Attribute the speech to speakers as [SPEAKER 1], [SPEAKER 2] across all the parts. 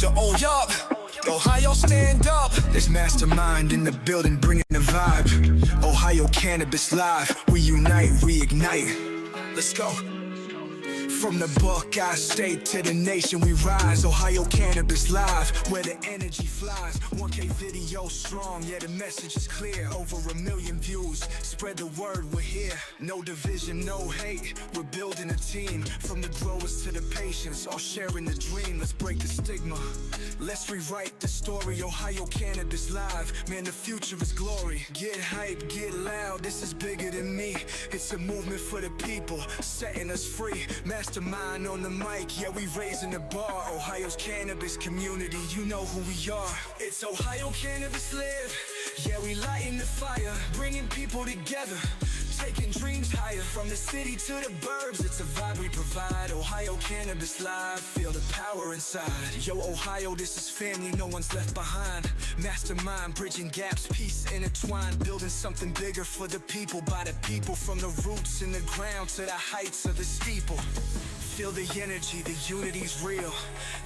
[SPEAKER 1] to own up. Ohio, stand up. There's mastermind in the building, bringing the vibe. Ohio Cannabis Live, we unite, reignite. Let's go. From the Buckeye State to the nation we rise. Ohio Cannabis Live, where the energy flies. 1K video strong, yeah, the message is clear. Over 1 million views, spread the word, we're here. No division, no hate, we're building a team. From the growers to the patients, all sharing the dream. Let's break the stigma, let's rewrite the story. Ohio Cannabis Live, man, the future is glory. Get hype, get loud, this is bigger than me. It's a movement for the people, setting us free. Mastermind on the mic, yeah, we raising the bar. Ohio's cannabis community, you know who we are. It's Ohio Cannabis Live, yeah, we lighting the fire, bringing people together, taking dreams higher. From the city to the burbs, it's a vibe we provide. Ohio Cannabis Live, feel the power inside. Yo, Ohio, this is family, no one's left behind. Mastermind, bridging gaps, peace intertwined, building something bigger for the people, by the people. From the roots in the ground to the heights of the steeple. Feel the energy, the unity's real.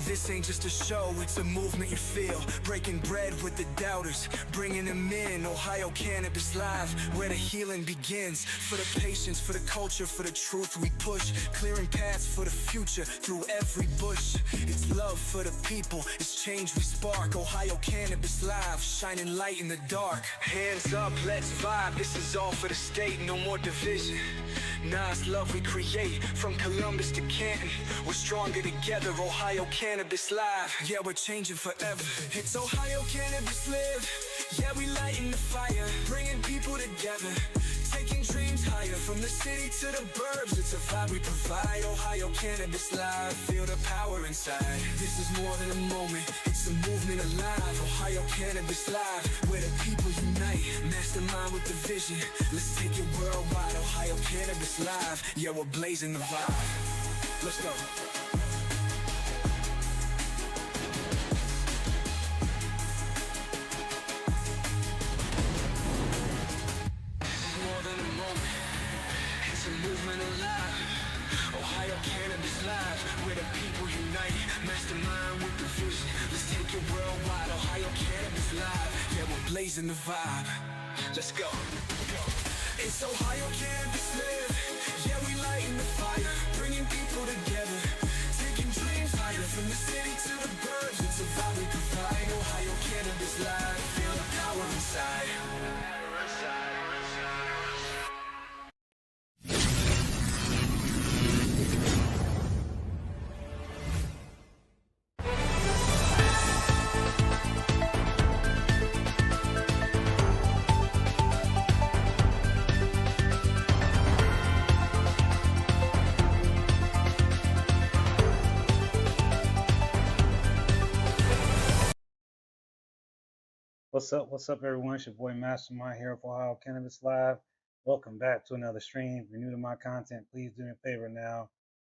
[SPEAKER 1] This ain't just a show, it's a movement you feel. Breaking bread with the doubters, bringing them in. Ohio Cannabis Live, where the healing begins. For the patients, for the culture, for the truth we push. Clearing paths for the future through every bush. It's love for the people, it's change we spark. Ohio Cannabis Live, shining light in the dark. Hands up, let's vibe, this is all for the state, no more division. Nah, it's love we create, from Columbus to Canton. We're stronger together, Ohio Cannabis Live. Yeah, we're changing forever. It's Ohio Cannabis Live. Yeah, we lighting the fire, bringing people together, taking dreams higher. From the city to the burbs, it's a vibe we provide. Ohio Cannabis Live, feel the power inside. This is more than a moment, it's a movement alive. Ohio Cannabis Live, where the people unite. Mastermind with the vision, let's take it worldwide. Ohio Cannabis Live, yeah, we're blazing the vibe. Let's go. More than a moment, it's a movement alive. Ohio Cannabis Live, where the people unite. Mastermind with the vision, let's take it worldwide. Ohio Cannabis Live, yeah, we're blazing the vibe. Let's go. It's Ohio Cannabis Live, yeah, we lighting the fire, bringing people together, taking dreams higher. From the city to the burbs, it's a vibe we provide. Ohio Cannabis Live, feel the power inside.
[SPEAKER 2] What's up, everyone? It's your boy Mastermind here for Ohio Cannabis Live. Welcome back to another stream. If you're new to my content, please do me a favor now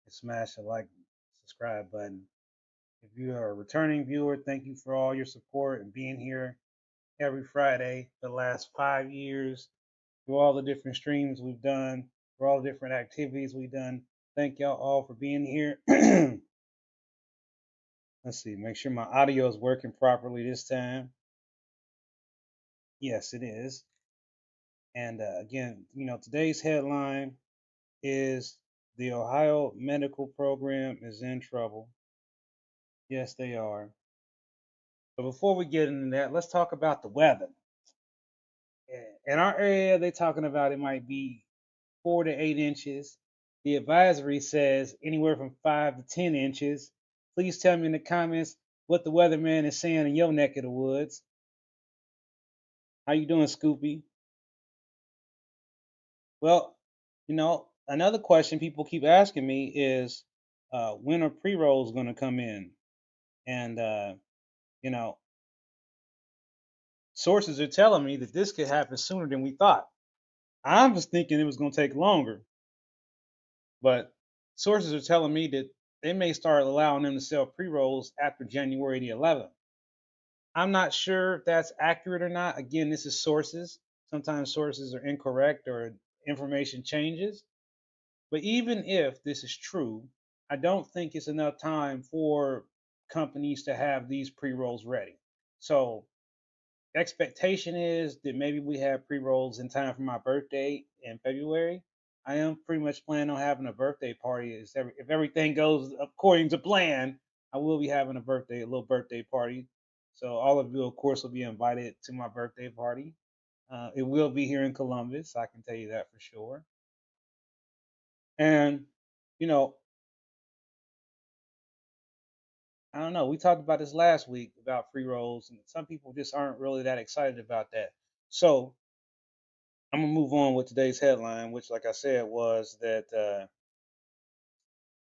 [SPEAKER 2] and smash the like, subscribe button. If you are a returning viewer, thank you for all your support and being here every Friday for the last 5 years, through all the different streams we've done, for all the different activities we've done. Thank y'all all for being here. Let's see, make sure my audio is working properly this time. Yes, it is. And again, today's headline is the Ohio medical program is in trouble. Yes, they are. But before we get into that, let's talk about the weather. In our area, they're talking about it might be 4 to 8 inches. The advisory says anywhere from 5 to 10 inches. Please tell me in the comments what the weatherman is saying in your neck of the woods. How you doing, Scoopy? Well, another question people keep asking me is when are pre-rolls going to come in? And, sources are telling me that this could happen sooner than we thought. I was thinking it was going to take longer, but sources are telling me that they may start allowing them to sell pre-rolls after January the 11th. I'm not sure if that's accurate or not. Again, this is sources. Sometimes sources are incorrect or information changes. But even if this is true, I don't think it's enough time for companies to have these pre-rolls ready. So expectation is that maybe we have pre-rolls in time for my birthday in February. I am pretty much planning on having a birthday party. If everything goes according to plan, I will be having a little birthday party. So all of you, of course, will be invited to my birthday party. It will be here in Columbus. I can tell you that for sure. And you know, I don't know. We talked about this last week about free rolls, and some people just aren't really that excited about that. So I'm gonna move on with today's headline, which, like I said, was that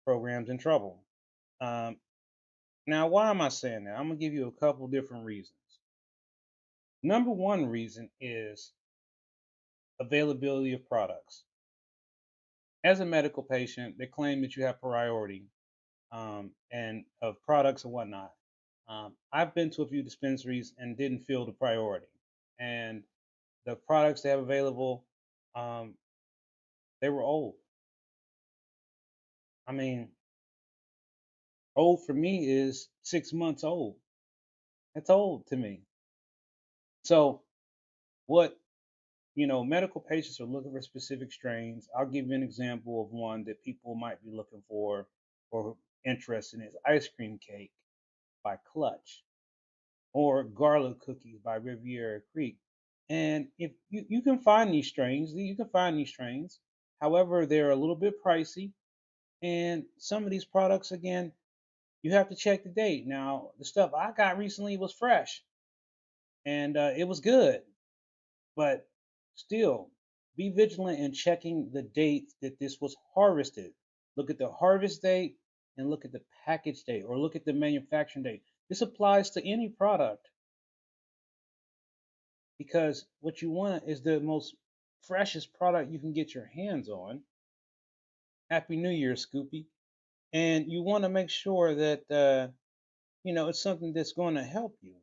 [SPEAKER 2] programs in trouble. Um, Now, why am I saying that? I'm gonna give you a couple different reasons. Number one reason is availability of products. As a medical patient, they claim that you have priority and of products and whatnot. I've been to a few dispensaries and didn't feel the priority. And the products they have available, um, they were old. I mean, old for me is 6 months old. That's old to me. So what medical patients are looking for specific strains. I'll give you an example of one that people might be looking for or interested in is ice cream cake by Clutch or garlic cookies by Riviera Creek. And if you can find these strains, you can find these strains. However, they're a little bit pricey. And some of these products, again, you have to check the date. Now, the stuff I got recently was fresh and it was good. But still, be vigilant in checking the date that this was harvested. Look at the harvest date and look at the package date or look at the manufacturing date. This applies to any product because what you want is the most freshest product you can get your hands on. Happy New Year, Scoopy. And you want to make sure that it's something that's going to help you.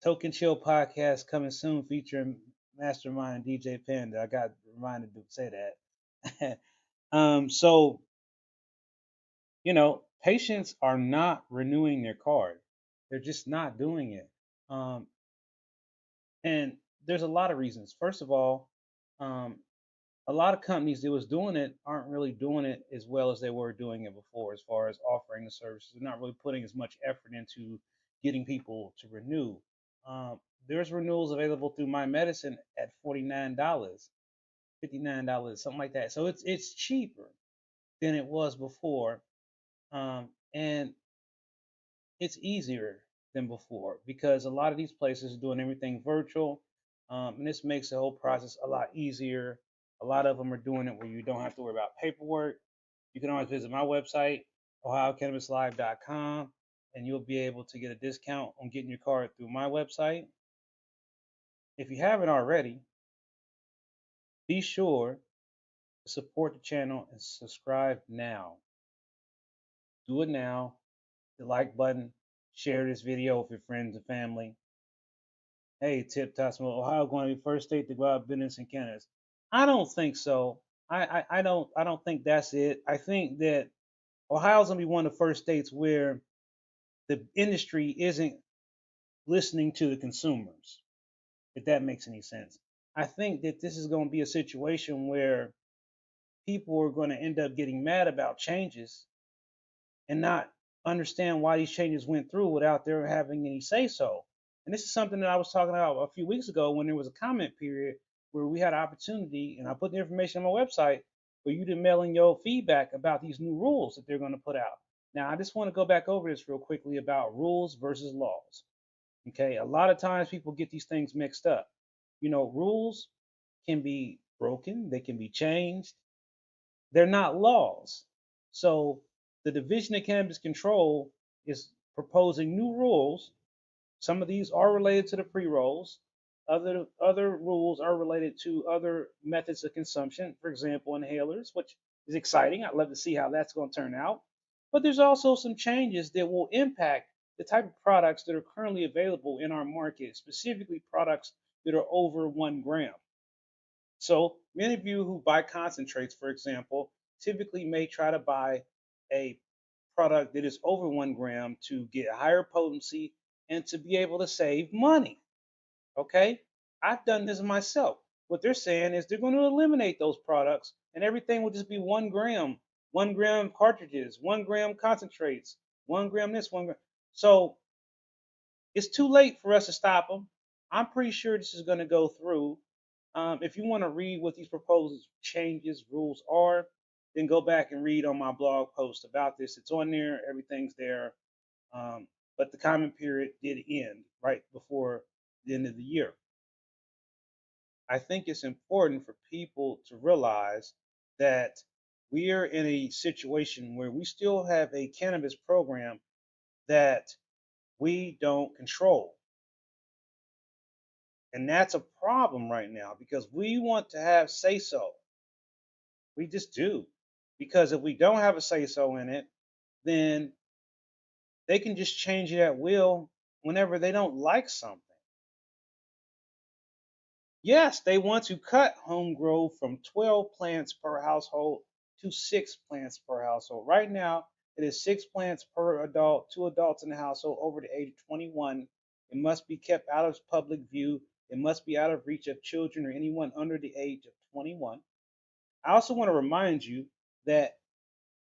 [SPEAKER 2] Token Chill podcast coming soon featuring Mastermind DJ Panda. I got reminded to say that. So, patients are not renewing their card. They're just not doing it. Um, and there's a lot of reasons. First of all, um, a lot of companies that was doing it aren't really doing it as well as they were doing it before, as far as offering the services. They're not really putting as much effort into getting people to renew. Um, there's renewals available through My Medicine at $49, $59, something like that. So it's cheaper than it was before, and it's easier than before because a lot of these places are doing everything virtual, and this makes the whole process a lot easier. A lot of them are doing it where you don't have to worry about paperwork. You can always visit my website, ohiocannabislive.com, and you'll be able to get a discount on getting your card through my website. If you haven't already, be sure to support the channel and subscribe now. Do it now. The like button, share this video with your friends and family. Hey, Tip Tasman, Ohio going to be first state to go out of business in cannabis. I don't think so. I don't think that's it. I think that Ohio's gonna be one of the first states where the industry isn't listening to the consumers, if that makes any sense. I think that this is going to be a situation where people are going to end up getting mad about changes and not understand why these changes went through without their having any say so. And this is something that I was talking about a few weeks ago when there was a comment period where we had an opportunity, and I put the information on my website for you to mail in your feedback about these new rules that they're going to put out. Now, I just want to go back over this real quickly about rules versus laws. Okay, a lot of times people get these things mixed up. Rules can be broken, they can be changed, they're not laws. So the Division of Cannabis Control is proposing new rules. Some of these are related to the pre-rolls. Other rules are related to other methods of consumption, for example, inhalers, which is exciting. I'd love to see how that's going to turn out. But there's also some changes that will impact the type of products that are currently available in our market, specifically products that are over 1 gram. So many of you who buy concentrates, for example, typically may try to buy a product that is over 1 gram to get higher potency and to be able to save money. Okay? I've done this myself. What they're saying is they're going to eliminate those products and everything will just be 1 gram, 1 gram cartridges, 1 gram concentrates, 1 gram this, 1 gram. So it's too late for us to stop them. I'm pretty sure this is going to go through. If you want to read what these proposed changes, rules are, then go back and read on my blog post about this. It's on there, everything's there. Um, but the comment period did end right before the end of the year. I think it's important for people to realize that we are in a situation where we still have a cannabis program that we don't control. And that's a problem right now because we want to have say so. We just do. Because if we don't have a say so in it, then they can just change it at will whenever they don't like something. Yes, they want to cut home grow from 12 plants per household to 6 plants per household. Right now, it is 6 plants per adult, 2 adults in the household over the age of 21. It must be kept out of public view. It must be out of reach of children or anyone under the age of 21. I also want to remind you that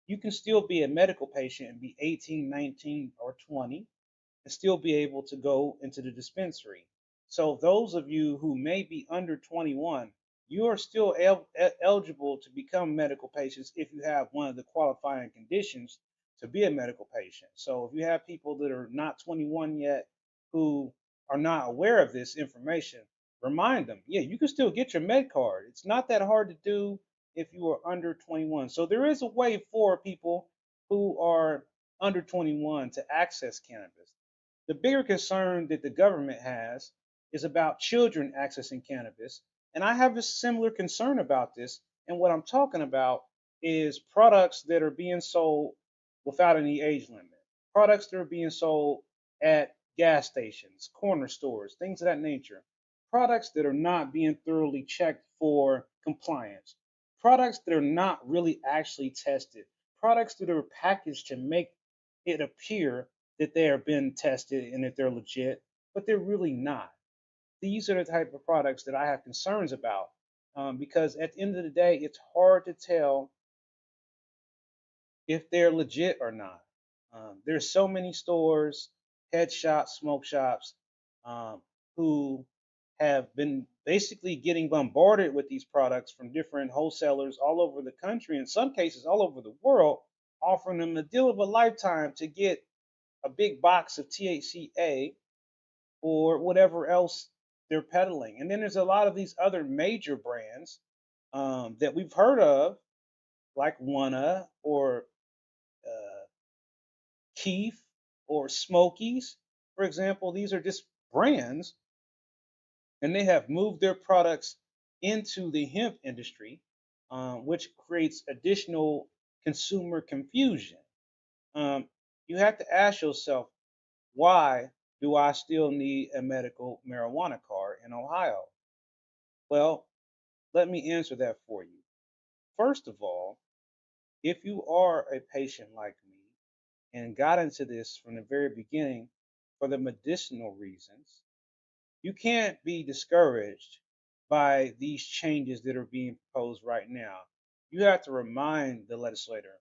[SPEAKER 2] you can still be a medical patient and be 18, 19, or 20 and still be able to go into the dispensary. So those of you who may be under 21, you are still eligible to become medical patients if you have one of the qualifying conditions to be a medical patient. So if you have people that are not 21 yet who are not aware of this information, remind them, yeah, you can still get your med card. It's not that hard to do if you are under 21. So there is a way for people who are under 21 to access cannabis. The bigger concern that the government has is about children accessing cannabis. And I have a similar concern about this. And what I'm talking about is products that are being sold without any age limit, products that are being sold at gas stations, corner stores, things of that nature, products that are not being thoroughly checked for compliance, products that are not really actually tested, products that are packaged to make it appear that they are being tested and that they're legit, but they're really not. These are the type of products that I have concerns about because at the end of the day, it's hard to tell if they're legit or not. There's so many stores, head shops, smoke shops um, who have been basically getting bombarded with these products from different wholesalers all over the country, in some cases all over the world, offering them the deal of a lifetime to get a big box of THCA or whatever else they're peddling. And then there's a lot of these other major brands that we've heard of, like Wanna or uh, Keef or Smokies, for example. These are just brands, and they have moved their products into the hemp industry, which creates additional consumer confusion. Um, you have to ask yourself, why do I still need a medical marijuana card in Ohio? Well, let me answer that for you. First of all, if you are a patient like me and got into this from the very beginning for the medicinal reasons, you can't be discouraged by these changes that are being proposed right now. You have to remind the legislator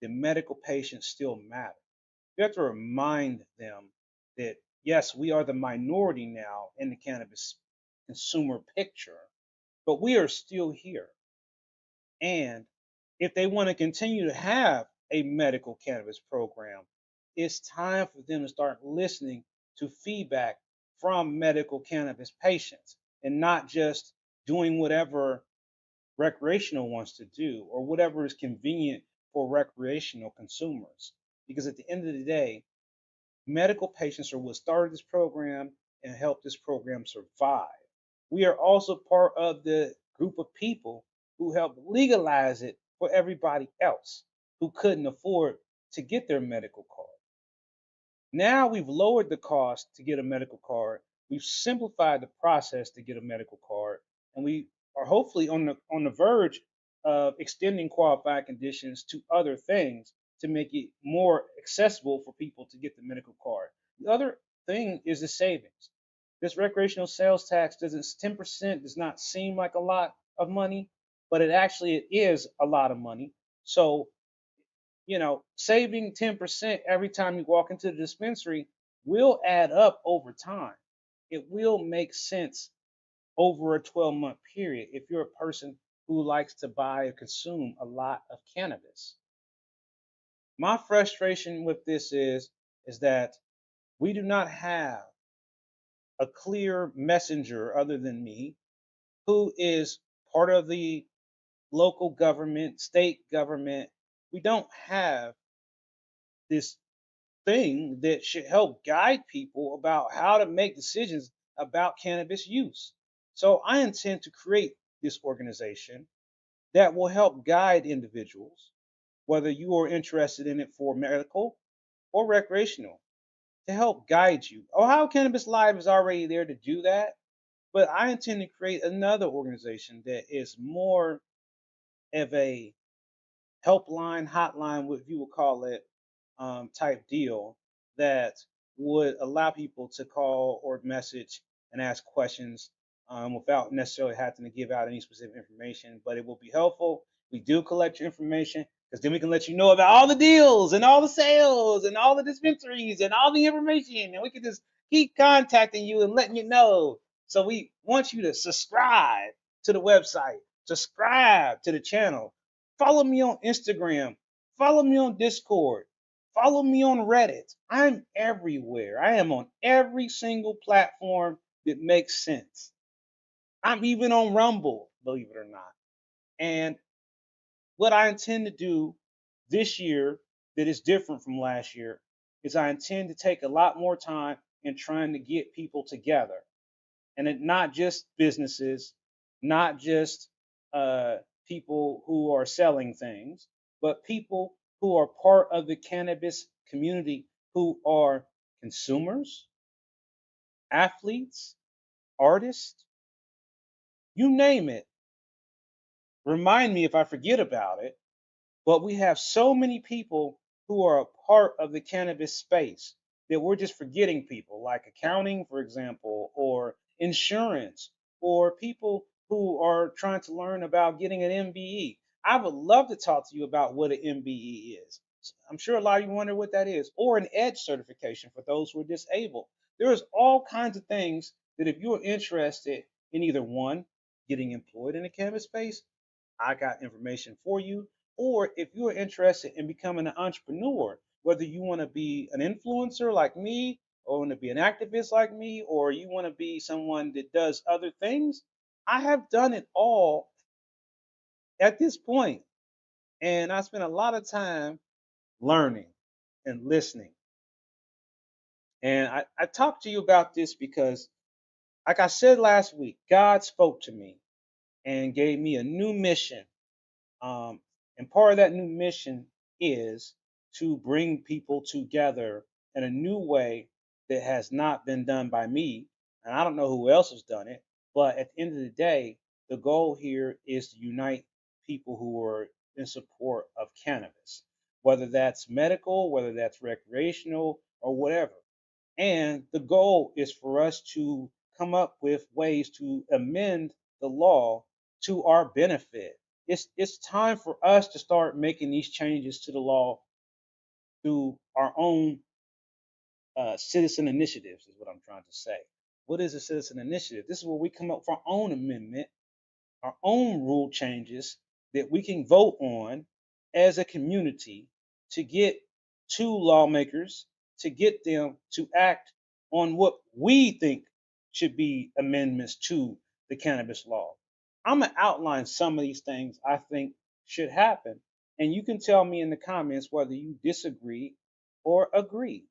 [SPEAKER 2] that medical patients still matter. You have to remind them that, yes, we are the minority now in the cannabis consumer picture, but we are still here. And if they want to continue to have a medical cannabis program, it's time for them to start listening to feedback from medical cannabis patients and not just doing whatever recreational wants to do or whatever is convenient for recreational consumers. Because at the end of the day, medical patients are what started this program and helped this program survive. We are also part of the group of people who helped legalize it for everybody else who couldn't afford to get their medical card. Now we've lowered the cost to get a medical card. We've simplified the process to get a medical card, and we are hopefully on the verge of extending qualified conditions to other things to make it more accessible for people to get the medical card. The other thing is the savings. This recreational sales tax doesn't 10% does not seem like a lot of money, but it is a lot of money. So, saving 10% every time you walk into the dispensary will add up over time. It will make sense over a 12-month period if you're a person who likes to buy or consume a lot of cannabis. My frustration with this is that we do not have a clear messenger other than me who is part of the local government, state government. We don't have this thing that should help guide people about how to make decisions about cannabis use. So I intend to create this organization that will help guide individuals, whether you are interested in it for medical or recreational, to help guide you. Ohio Cannabis Live is already there to do that, but I intend to create another organization that is more of a helpline, hotline, what you would call it, type deal that would allow people to call or message and ask questions without necessarily having to give out any specific information. But it will be helpful. We do collect your information because then we can let you know about all the deals and all the sales and all the dispensaries and all the information. And we can just keep contacting you and letting you know. So we want you to subscribe to the website, subscribe to the channel, follow me on Instagram, follow me on Discord, follow me on Reddit. I'm everywhere. I am on every single platform that makes sense. I'm even on Rumble, believe it or not. And what I intend to do this year that is different from last year is I intend to take a lot more time in trying to get people together, and not just businesses, not just uh, people who are selling things, but people who are part of the cannabis community who are consumers, athletes, artists, you name it. Remind me if I forget about it. But we have so many people who are a part of the cannabis space that we're just forgetting people, like accounting, for example, or insurance, or people who are trying to learn about getting an MBE. I would love to talk to you about what an MBE is. I'm sure a lot of you wonder what that is, or an EDGE certification for those who are disabled. There's all kinds of things that if you're interested in either one, getting employed in the cannabis space, I got information for you. Or if you're interested in becoming an entrepreneur, whether you want to be an influencer like me, or want to be an activist like me, or you want to be someone that does other things, I have done it all at this point. And I spent a lot of time learning and listening. And I talked to you about this because, like I said last week, God spoke to me and gave me a new mission. Um, and part of that new mission is to bring people together in a new way that has not been done by me. And I don't know who else has done it. But at the end of the day, the goal here is to unite people who are in support of cannabis, whether that's medical, whether that's recreational, or whatever. And the goal is for us to come up with ways to amend the law to our benefit. It's time for us to start making these changes to the law through our own citizen initiatives, is what I'm trying to say. What is a citizen initiative? This is where we come up with our own amendment, our own rule changes that we can vote on as a community to get to lawmakers to get them to act on what we think should be amendments to the cannabis law. I'm going to outline some of these things I think should happen, and you can tell me in the comments whether you disagree or agree.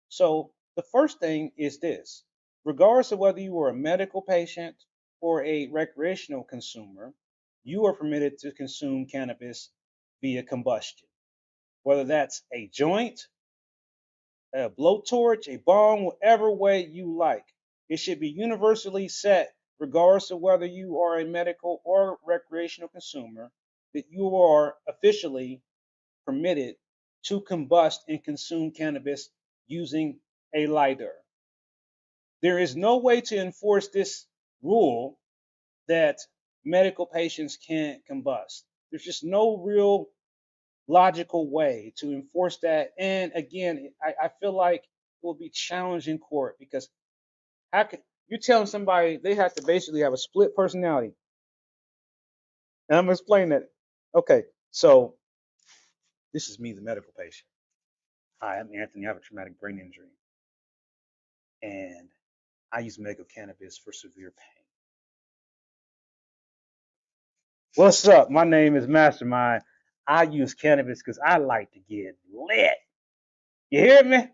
[SPEAKER 2] So the first thing is this: regardless of whether you are a medical patient or a recreational consumer, you are permitted to consume cannabis via combustion, whether that's a joint, a blowtorch, a bong, whatever way you like. It should be universally set, regardless of whether you are a medical or recreational consumer, that you are officially permitted to combust and consume cannabis using a lighter. There is no way to enforce this rule that medical patients can't combust. There's just no real logical way to enforce that. And again, I feel like it will be challenged in court because how can you're telling somebody they have to basically have a split personality? And I'm gonna explain that. Okay, so this is me, the medical patient. Hi, I'm Anthony. I have a traumatic brain injury, and I use medical cannabis for severe pain. What's up? My name is Mastermind. I use cannabis because I like to get lit. You hear me?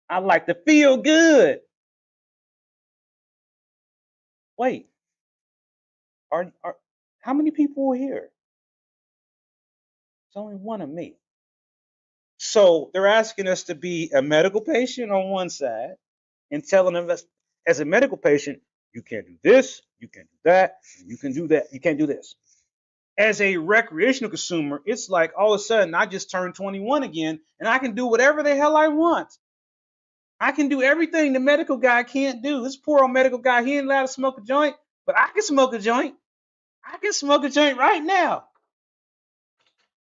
[SPEAKER 2] I like to feel good. Wait, are how many people are here? It's only one of me. So they're asking us to be a medical patient on one side and telling us as a medical patient, you can't do this, you can't do that, you can do that, you can't do this. As a recreational consumer, it's like all of a sudden I just turned 21 again and I can do whatever the hell I want. I can do everything the medical guy can't do. This poor old medical guy, he ain't allowed to smoke a joint, but I can smoke a joint. I can smoke a joint right now.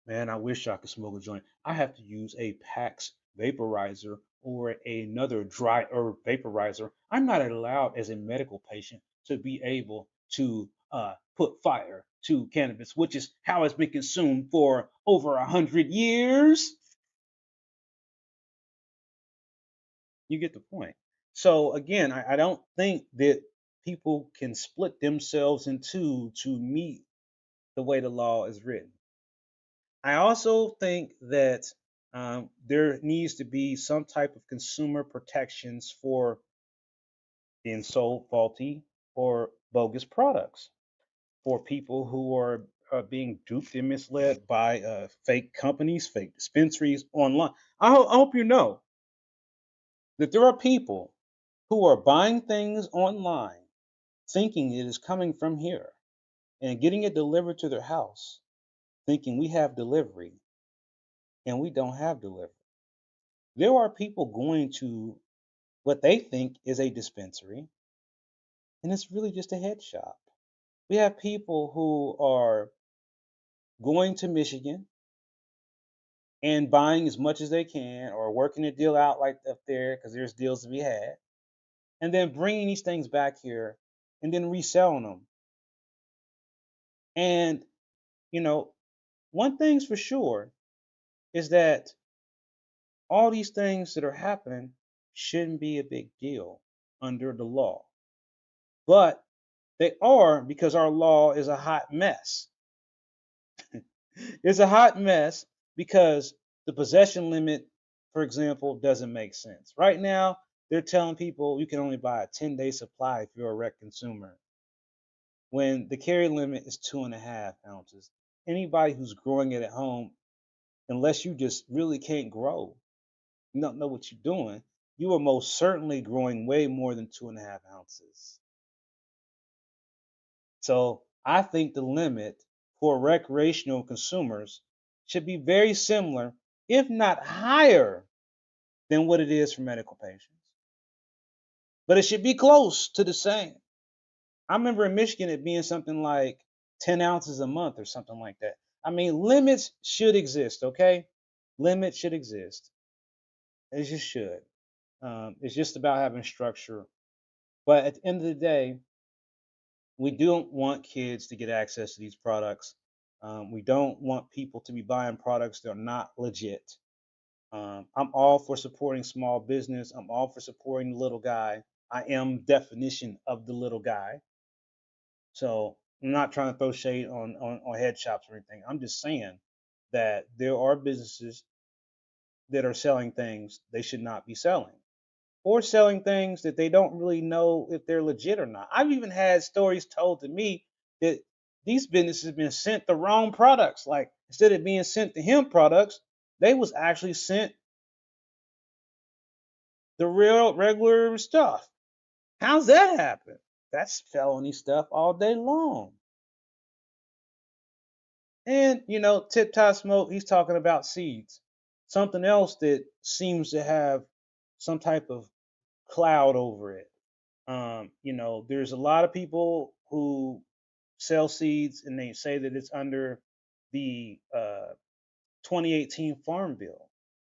[SPEAKER 2] Man, I wish I could smoke a joint. I have to use a PAX vaporizer or another dry herb vaporizer. I'm not allowed as a medical patient to be able to put fire to cannabis, which is how it's been consumed for over 100 years. You get the point. So again, I don't think that people can split themselves in two to meet the way the law is written. I also think that there needs to be some type of consumer protections for being sold faulty or bogus products, for people who are being duped and misled by fake companies, fake dispensaries online. I hope you know that there are people who are buying things online thinking it is coming from here and getting it delivered to their house, thinking we have delivery and we don't have delivery. There are people going to what they think is a dispensary, and it's really just a head shop. We have people who are going to Michigan and buying as much as they can or working a deal out like up there because there's deals to be had, and then bringing these things back here and then reselling them. And, you know, one thing's for sure is that all these things that are happening shouldn't be a big deal under the law. But they are because our law is a hot mess. It's a hot mess because the possession limit, for example, doesn't make sense. Right now, they're telling people you can only buy a 10-day supply if you're a rec consumer, when the carry limit is 2.5 ounces. Anybody who's growing it at home, unless you just really can't grow, you don't know what you're doing, you are most certainly growing way more than 2.5 ounces. So I think the limit for recreational consumers should be very similar, if not higher, than what it is for medical patients. But it should be close to the same. I remember in Michigan it being something like 10 ounces a month or something like that. I mean, limits should exist, okay? Limits should exist. It just should. It's just about having structure. But at the end of the day, we don't want kids to get access to these products. We don't want people to be buying products that are not legit. I'm all for supporting small business. I'm all for supporting the little guy. I am definition of the little guy. So I'm not trying to throw shade on head shops or anything. I'm just saying that there are businesses that are selling things they should not be selling, or selling things that they don't really know if they're legit or not. I've even had stories told to me that these businesses have been sent the wrong products. Like instead of being sent the hemp products, they was actually sent the real regular stuff. How's that happen? That's felony stuff all day long. And Tip Top Smoke, he's talking about seeds. something else that seems to have some type of cloud over it. There's a lot of people who sell seeds and they say that it's under the 2018 Farm Bill.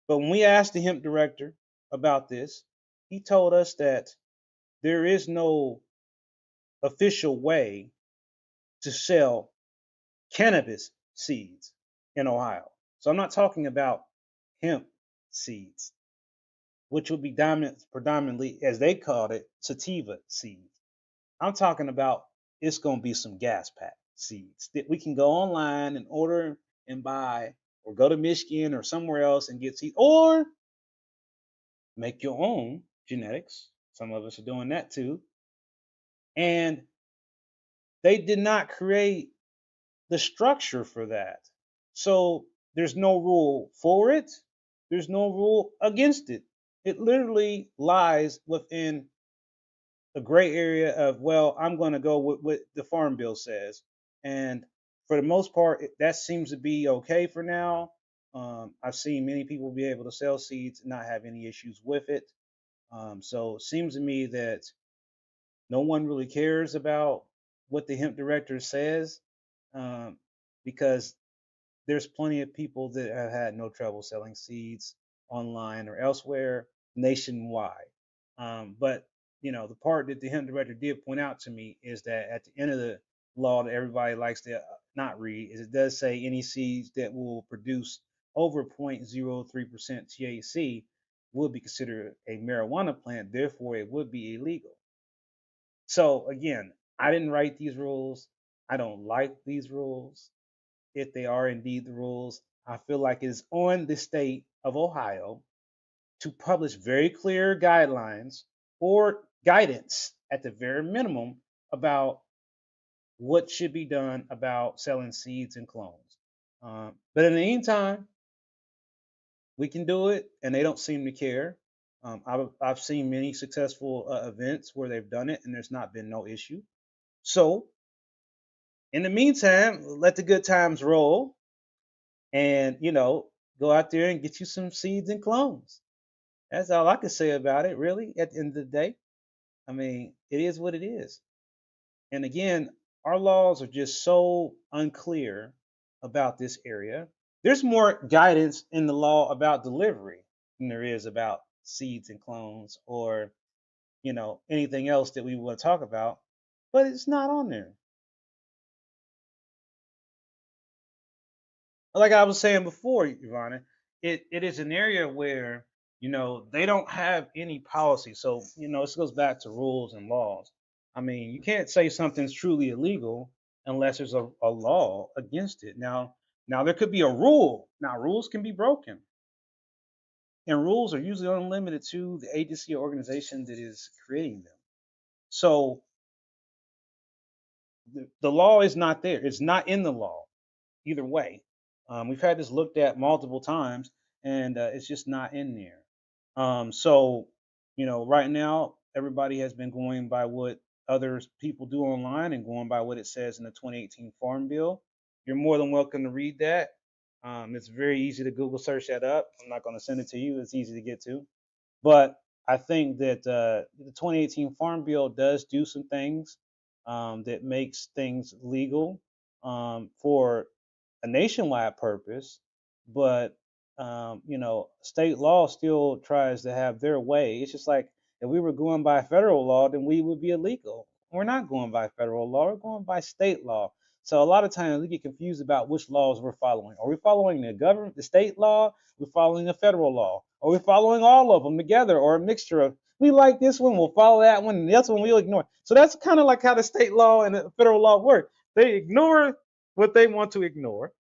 [SPEAKER 2] But when we asked the hemp director about this, he told us that there is no official way to sell cannabis seeds in Ohio. So I'm not talking about hemp seeds, which would be predominantly, as they called it, sativa seeds. I'm talking about it's going to be some gas pack seeds that we can go online and order and buy, or go to Michigan or somewhere else and get seeds, or make your own genetics. Some of us are doing that too. And they did not create the structure for that. So there's no rule for it, there's no rule against it. It literally lies within a gray area of, well, I'm going to go with what the Farm Bill says. And for the most part, that seems to be okay for now. I've seen many people be able to sell seeds and not have any issues with it. So it seems to me that no one really cares about what the hemp director says, um, because there's plenty of people that have had no trouble selling seeds online or elsewhere nationwide. But the part that the hemp director did point out to me is that at the end of the law that everybody likes to not read is, it does say any seeds that will produce over 0.03% THC will be considered a marijuana plant, therefore it would be illegal. So again, I didn't write these rules. I don't like these rules. If they are indeed the rules, I feel like it is on the state of Ohio to publish very clear guidelines or guidance at the very minimum about what should be done about selling seeds and clones. But in the meantime, we can do it, and they don't seem to care. I've seen many successful events where they've done it, and there's not been no issue. So in the meantime, let the good times roll, and go out there and get you some seeds and clones. That's all I can say about it, really. At the end of the day, I mean, it is what it is. And again, our laws are just so unclear about this area. There's more guidance in the law about delivery than there is about seeds and clones, or anything else that we want to talk about, but it's not on there. Like I was saying before, Ivana, it is an area where they don't have any policy. So this goes back to rules and laws. I mean, you can't say something's truly illegal unless there's a law against it. Now there could be a rule. Now rules can be broken, and rules are usually unlimited to the agency or organization that is creating them. So the law is not there. It's not in the law either way. We've had this looked at multiple times, and it's just not in there. So, right now, everybody has been going by what other people do online and going by what it says in the 2018 Farm Bill. You're more than welcome to read that. It's very easy to Google search that up. I'm not going to send it to you, it's easy to get to. But I think that the 2018 Farm Bill does do some things that makes things legal for a nationwide purpose, but state law still tries to have their way. It's just like if we were going by federal law, then we would be illegal. We're not going by federal law, we're going by state law. So a lot of times we get confused about which laws we're following. Are we following the government, the state law? We're following the federal law? Are we following all of them together, or a mixture of, we like this one, we'll follow that one, and the other one we'll ignore? So that's kind of like how the state law and the federal law work. They ignore what they want to ignore,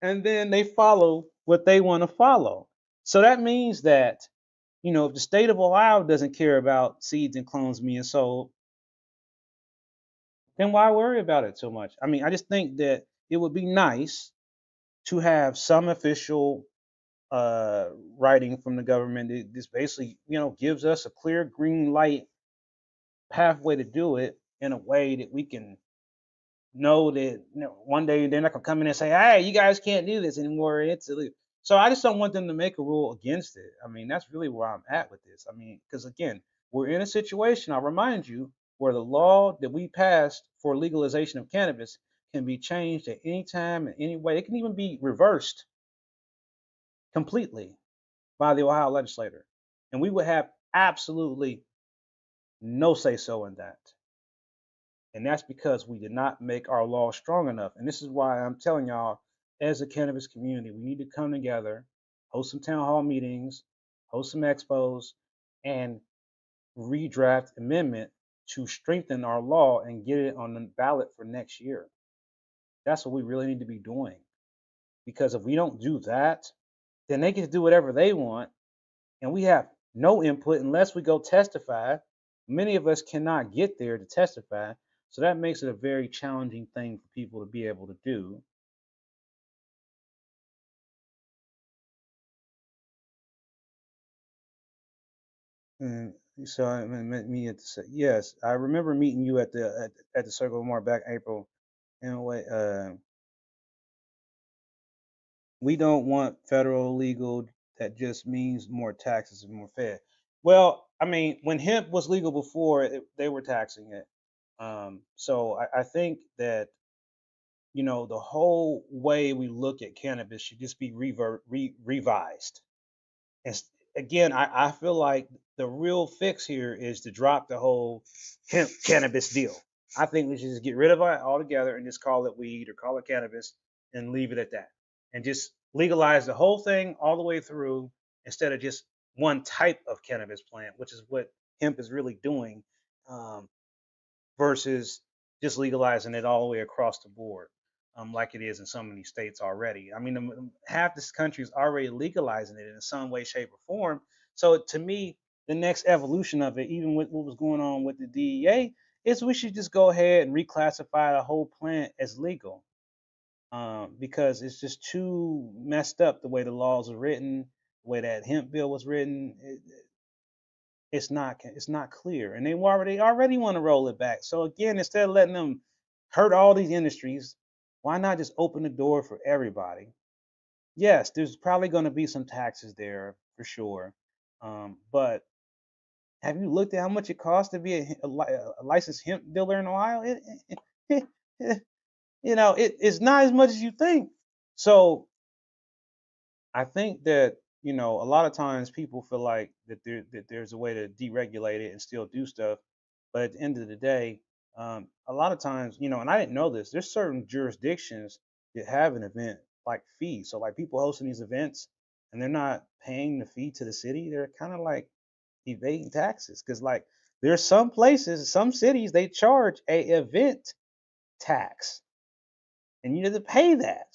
[SPEAKER 2] and then they follow what they want to follow. So that means that, if the state of Ohio doesn't care about seeds and clones being sold, then why worry about it so much? I mean, I just think that it would be nice to have some official writing from the government that this basically, gives us a clear green light pathway to do it in a way that we can know that one day they're not gonna come in and say, "Hey, you guys can't do this anymore. It's illegal." So I just don't want them to make a rule against it. I mean, that's really where I'm at with this. I mean, because again, we're in a situation, I'll remind you, where the law that we passed for legalization of cannabis can be changed at any time in any way. It can even be reversed completely by the Ohio legislator. And we would have absolutely no say so in that. And that's because we did not make our law strong enough. And this is why I'm telling y'all, as a cannabis community, we need to come together, host some town hall meetings, host some expos, and redraft amendment to strengthen our law and get it on the ballot for next year. That's what we really need to be doing. Because if we don't do that, then they get to do whatever they want, and we have no input unless we go testify. Many of us cannot get there to testify, so that makes it a very challenging thing for people to be able to do. And so I met me at the yes, I remember meeting you at the Circle of More back April. Anyway, we don't want federal legal that just means more taxes and more Fed. Well, I mean, when hemp was legal before, they were taxing it. So I think that the whole way we look at cannabis should just be revised. And again, I feel like the real fix here is to drop the whole hemp cannabis deal. I think we should just get rid of it altogether and just call it weed or call it cannabis and leave it at that. And just legalize the whole thing all the way through instead of just one type of cannabis plant, which is what hemp is really doing. Um, Versus just legalizing it all the way across the board, like it is in so many states already. I mean, half this country is already legalizing it in some way, shape, or form. So to me, the next evolution of it, even with what was going on with the DEA, is we should just go ahead and reclassify the whole plant as legal, because it's just too messed up the way the laws are written, the way that hemp bill was written. It's not clear, and they already want to roll it back. So again, instead of letting them hurt all these industries, why not just open the door for everybody? Yes, there's probably going to be some taxes there for sure, but have you looked at how much it costs to be a licensed hemp dealer in Ohio? It's not as much as you think. So I think that a lot of times people feel like that there's a way to deregulate it and still do stuff, but at the end of the day, a lot of times, and I didn't know this. There's certain jurisdictions that have an event like fee. So like people hosting these events and they're not paying the fee to the city. They're kind of like evading taxes because like there's some places, some cities they charge a event tax, and you need to pay that.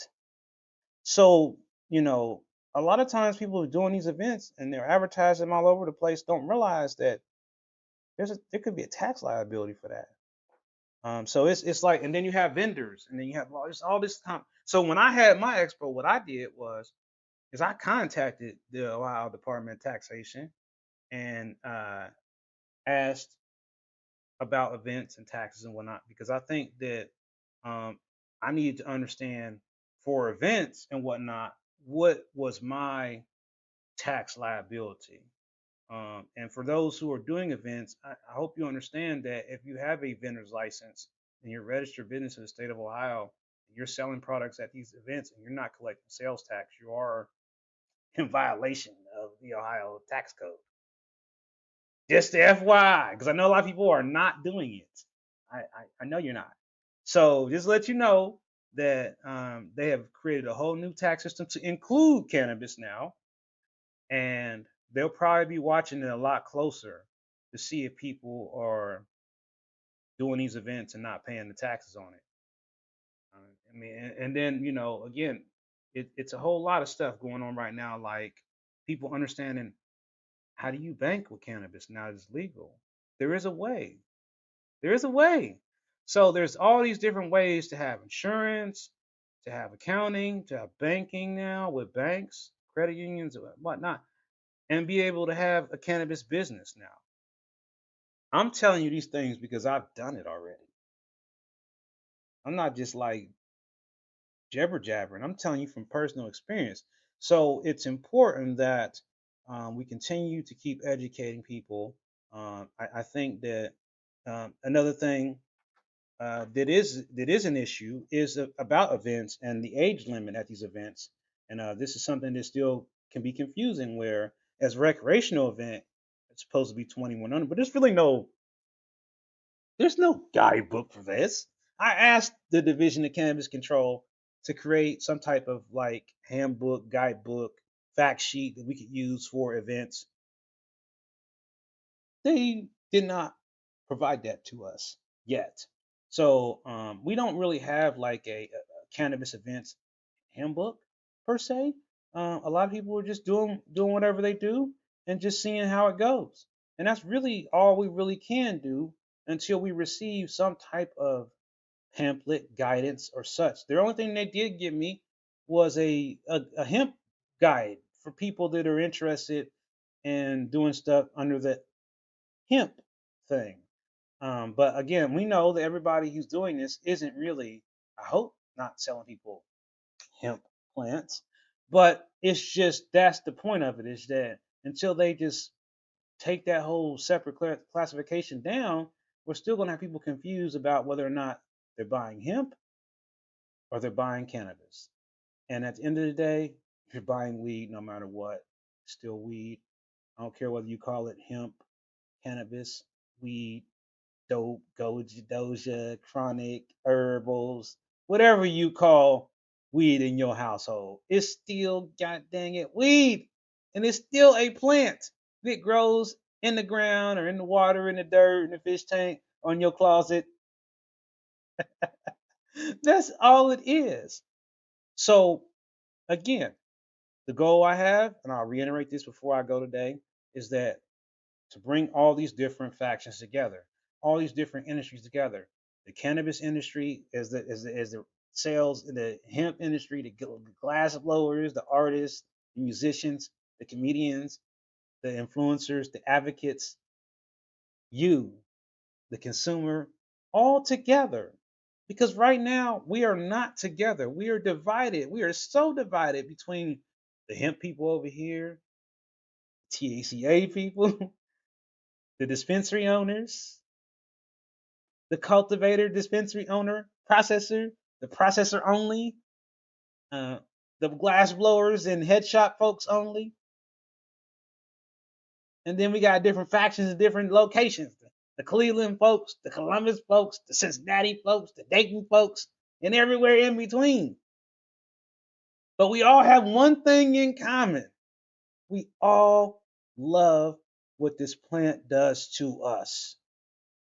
[SPEAKER 2] So, you know, a lot of times people are doing these events and they're advertising them all over the place, don't realize that there could be a tax liability for that. So it's like, and then you have vendors, and then you have all this time. So when I had my expo, what I did was is I contacted the Ohio Department of Taxation and asked about events and taxes and whatnot because I think that I needed to understand for events and whatnot what was my tax liability. And for those who are doing events, I hope you understand that if you have a vendor's license and you're a registered business in the state of Ohio, and you're selling products at these events and you're not collecting sales tax, you are in violation of the Ohio tax code. Just the FYI, because I know a lot of people are not doing it. I know you're not. So just let you know that they have created a whole new tax system to include cannabis now, and they'll probably be watching it a lot closer to see if people are doing these events and not paying the taxes on it. I mean, and then again, it's a whole lot of stuff going on right now, like people understanding how do you bank with cannabis now that it's legal. There is a way. There is a way. So there's all these different ways to have insurance, to have accounting, to have banking now with banks, credit unions, and whatnot, and be able to have a cannabis business now. I'm telling you these things because I've done it already. I'm not just like jabber jabbering. I'm telling you from personal experience. So it's important that we continue to keep educating people. I think that another thing that is an issue is about events and the age limit at these events. And this is something that still can be confusing. Where as a recreational event, it's supposed to be 21 under, but there's no guidebook for this. I asked the Division of Cannabis Control to create some type of like handbook, guidebook, fact sheet that we could use for events. They did not provide that to us yet. So we don't really have like a cannabis events handbook per se. A lot of people are just doing whatever they do and just seeing how it goes. And that's really all we really can do until we receive some type of pamphlet guidance or such. The only thing they did give me was a hemp guide for people that are interested in doing stuff under the hemp thing. But again, we know that everybody who's doing this isn't really, I hope, not selling people hemp plants. But it's just that's the point of it is that until they just take that whole separate classification down, we're still going to have people confused about whether or not they're buying hemp or they're buying cannabis. And at the end of the day, if you're buying weed, no matter what, still weed. I don't care whether you call it hemp, cannabis, weed, dope, goji, doja, chronic, herbals, whatever you call weed in your household. It's still, god dang it, weed. And it's still a plant that grows in the ground or in the water, in the dirt, in the fish tank, on your closet. That's all it is. So, again, the goal I have, and I'll reiterate this before I go today, is that to bring all these different factions together, all these different industries together. The cannabis industry is the sales, the hemp industry, the glass blowers, the artists, the musicians, the comedians, the influencers, the advocates, you, the consumer, all together. Because right now we are not together. We are divided. We are so divided between the hemp people over here, TACA people, the dispensary owners, the cultivator, dispensary owner, processor, the processor only, uh, the glass blowers and head shop folks only. And then we got different factions in different locations. The Cleveland folks, the Columbus folks, the Cincinnati folks, the Dayton folks, and everywhere in between. But we all have one thing in common. We all love what this plant does to us.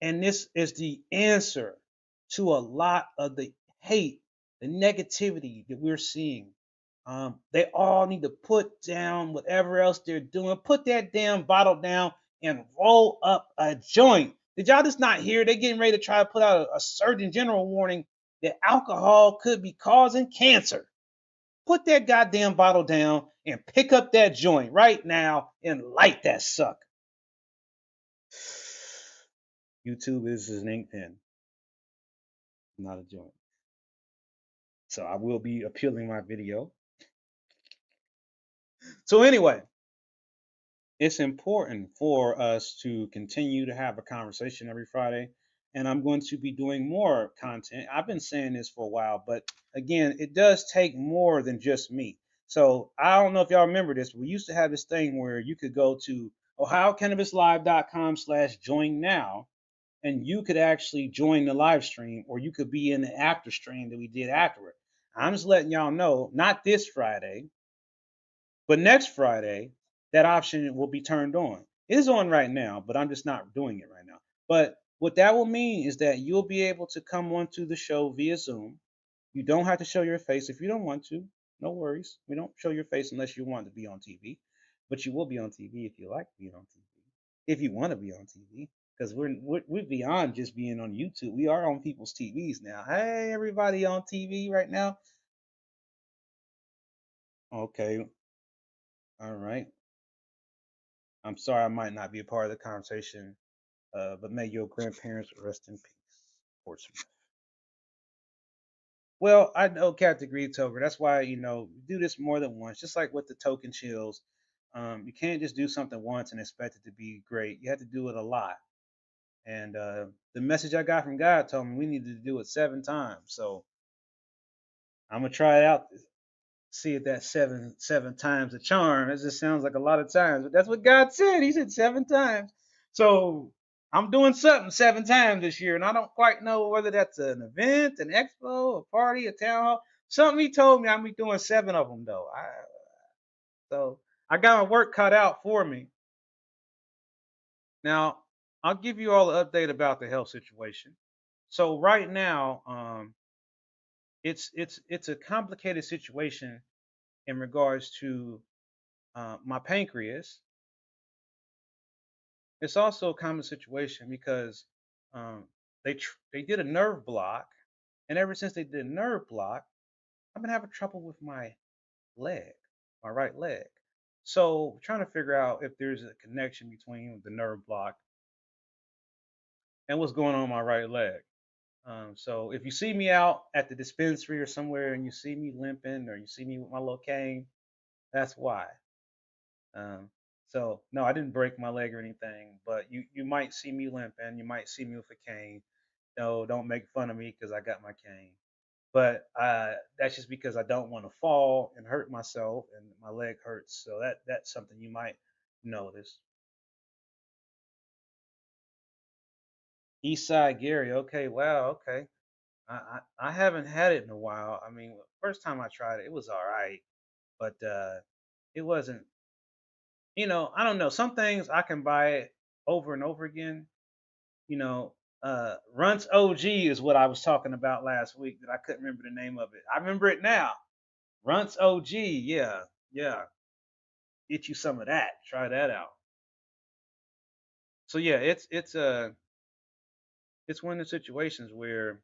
[SPEAKER 2] And this is the answer to a lot of the hate, the negativity that we're seeing. They all need to put down whatever else they're doing, put that damn bottle down and roll up a joint. Did y'all just not hear? They're getting ready to try to put out a Surgeon General warning that alcohol could be causing cancer. Put that goddamn bottle down and pick up that joint right now and light that sucker. YouTube is an ink pen, not a joint. So I will be appealing my video. So anyway, it's important for us to continue to have a conversation every Friday. And I'm going to be doing more content. I've been saying this for a while, but again, it does take more than just me. So I don't know if y'all remember this, but we used to have this thing where you could go to ohiocannabislive.com/join now, and you could actually join the live stream, or you could be in the after stream that we did afterward. I'm just letting y'all know, not this Friday, but next Friday, that option will be turned on. It is on right now, but I'm just not doing it right now. But what that will mean is that you'll be able to come onto the show via Zoom. You don't have to show your face if you don't want to. No worries. We don't show your face unless you want to be on TV. But you will be on TV if you like being on TV. If you want to be on TV. Because we're beyond just being on YouTube. We are on people's TVs now. Hey, everybody on TV right now. Okay. All right. I'm sorry I might not be a part of the conversation, but may your grandparents rest in peace, Portsmouth. Well, I know Captain Greedtober. That's why do this more than once. Just like with the token chills, you can't just do something once and expect it to be great. You have to do it a lot. And the message I got from God told me we needed to do it 7 times. So I'm gonna try it out, see if that seven times a charm. It just sounds like a lot of times, but that's what God said. He said 7 times. So I'm doing something 7 times this year, and I don't quite know whether that's an event, an expo, a party, a town hall. Something he told me I'm be doing 7 of them though. So I got my work cut out for me. Now I'll give you all the update about the health situation. So right now, it's a complicated situation in regards to my pancreas. It's also a common situation because um, they did a nerve block, and ever since they did a nerve block, I've been having trouble with my leg, my right leg. So trying to figure out if there's a connection between the nerve block and what's going on with my right leg. So if you see me out at the dispensary or somewhere and you see me limping or you see me with my little cane, that's why. Um, so no, I didn't break my leg or anything, but you might see me limping, you might see me with a cane. No, don't make fun of me because I got my cane. But that's just because I don't want to fall and hurt myself, and my leg hurts. So that's something you might notice. East Side Gary, okay, wow, okay. I haven't had it in a while. I mean, first time I tried it, it was all right, but it wasn't. I don't know. Some things I can buy it over and over again. You know, Runts OG is what I was talking about last week that I couldn't remember the name of it. I remember it now. Runts OG, yeah, yeah. Get you some of that. Try that out. So yeah, it's one of the situations where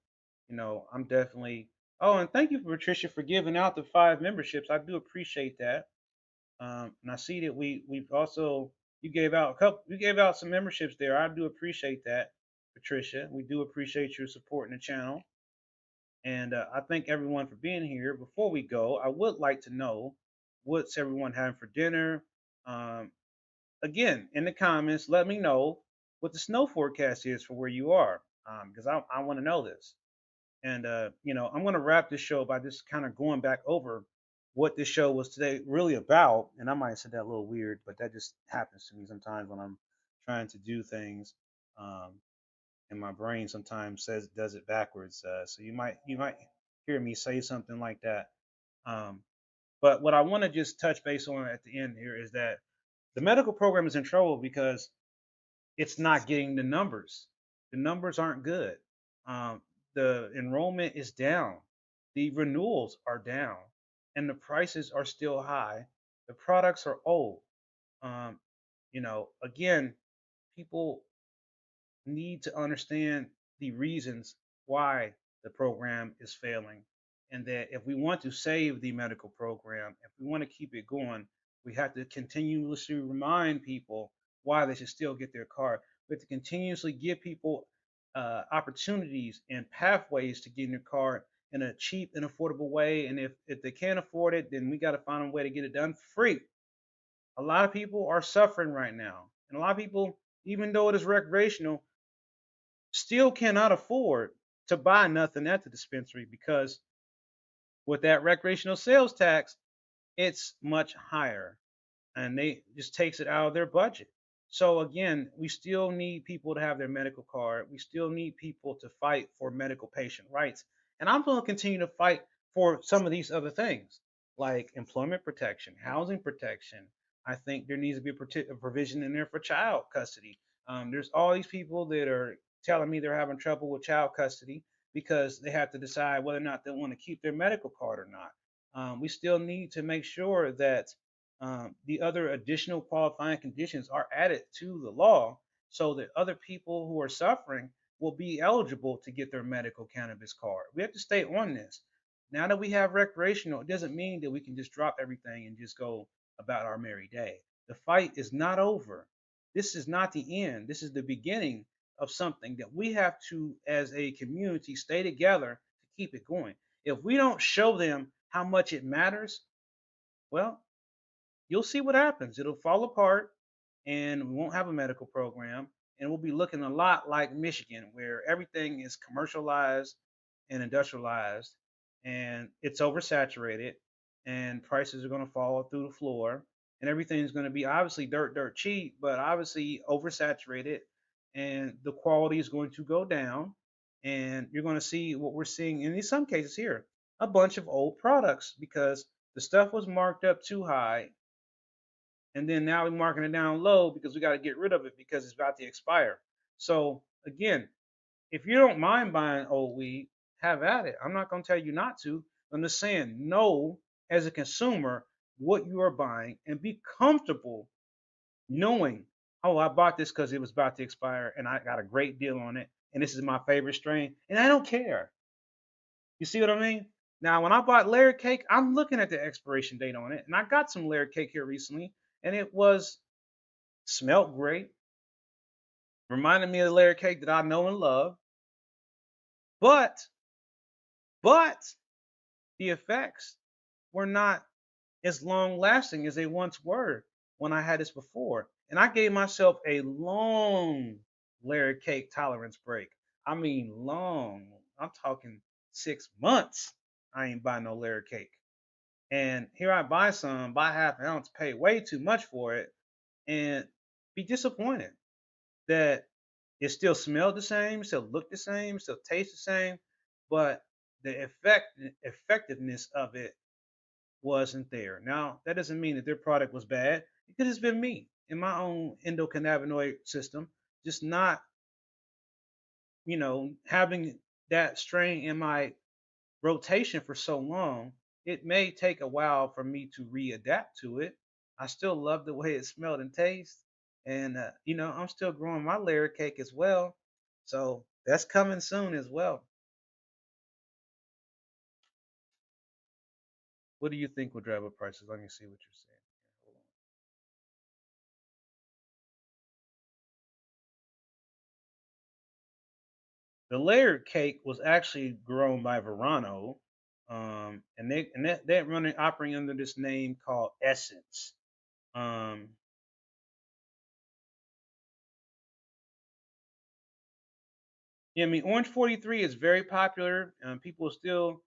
[SPEAKER 2] I'm definitely. Oh, and thank you, Patricia, for giving out the 5 memberships. I do appreciate that. And I see that we've also you gave out some memberships there. I do appreciate that, Patricia. We do appreciate your supporting the channel, and I thank everyone for being here. Before we go, I would like to know what's everyone having for dinner. Um, Again, in the comments, let me know what the snow forecast is for where you are, because I want to know this. And I'm going to wrap this show by just kind of going back over what this show was today really about. And I might have said that a little weird, but that just happens to me sometimes when I'm trying to do things, um, and my brain sometimes does it backwards. So you might hear me say something like that. Um, but what I want to just touch base on at the end here is that the medical program is in trouble because it's not getting the numbers. The numbers aren't good. Um, the enrollment is down. The renewals are down, and the prices are still high. The products are old. Um, again, people need to understand the reasons why the program is failing. And that if we want to save the medical program, if we want to keep it going, we have to continuously remind people why they should still get their card. We have to continuously give people opportunities and pathways to get in their card in a cheap and affordable way. And if they can't afford it, then we got to find a way to get it done free. A lot of people are suffering right now. And a lot of people, even though it is recreational, still cannot afford to buy nothing at the dispensary because with that recreational sales tax, it's much higher and they just takes it out of their budget. So again, we still need people to have their medical card. We still need people to fight for medical patient rights. And I'm going to continue to fight for some of these other things like employment protection, housing protection. I think there needs to be a provision in there for child custody. There's all these people that are telling me they're having trouble with child custody because they have to decide whether or not they want to keep their medical card or not. We still need to make sure that the other additional qualifying conditions are added to the law so that other people who are suffering will be eligible to get their medical cannabis card. We have to stay on this. Now that we have recreational, it doesn't mean that we can just drop everything and just go about our merry day. The fight is not over. This is not the end. This is the beginning of something that we have to, as a community, stay together to keep it going. If we don't show them how much it matters, well, you'll see what happens. It'll fall apart and we won't have a medical program. And we'll be looking a lot like Michigan, where everything is commercialized and industrialized and it's oversaturated and prices are going to fall through the floor and everything's going to be obviously dirt cheap, but obviously oversaturated and the quality is going to go down. And you're going to see what we're seeing in some cases here, a bunch of old products because the stuff was marked up too high, and then now we're marking it down low because we got to get rid of it because it's about to expire. So again, if you don't mind buying old weed, have at it. I'm not going to tell you not to. I'm just saying, know as a consumer what you are buying and be comfortable knowing, oh, I bought this because it was about to expire and I got a great deal on it, and this is my favorite strain, and I don't care. You see what I mean? Now, when I bought layer cake, I'm looking at the expiration date on it, and I got some layer cake here recently, and it was smelled great, reminded me of the layer cake that I know and love, but but the effects were not as long lasting as they once were when I had this before. And I gave myself a long layer cake tolerance break. I mean long. I'm talking 6 months. I ain't buy no layer cake. And here I buy some, buy half an ounce, pay way too much for it, and be disappointed that it still smelled the same, still looked the same, still tastes the same, but the effectiveness of it wasn't there. Now, that doesn't mean that their product was bad. It could have been me in my own endocannabinoid system, just not, having that strain in my rotation for so long. It may take a while for me to readapt to it. I still love the way it smelled and tastes. And, I'm still growing my layer cake as well. So that's coming soon as well. What do you think will drive up prices? Let me see what you're saying. Hold on. The layered cake was actually grown by Verano, and they're running operating under this name called Essence. Um, yeah, I mean Orange 43 is very popular, and people are still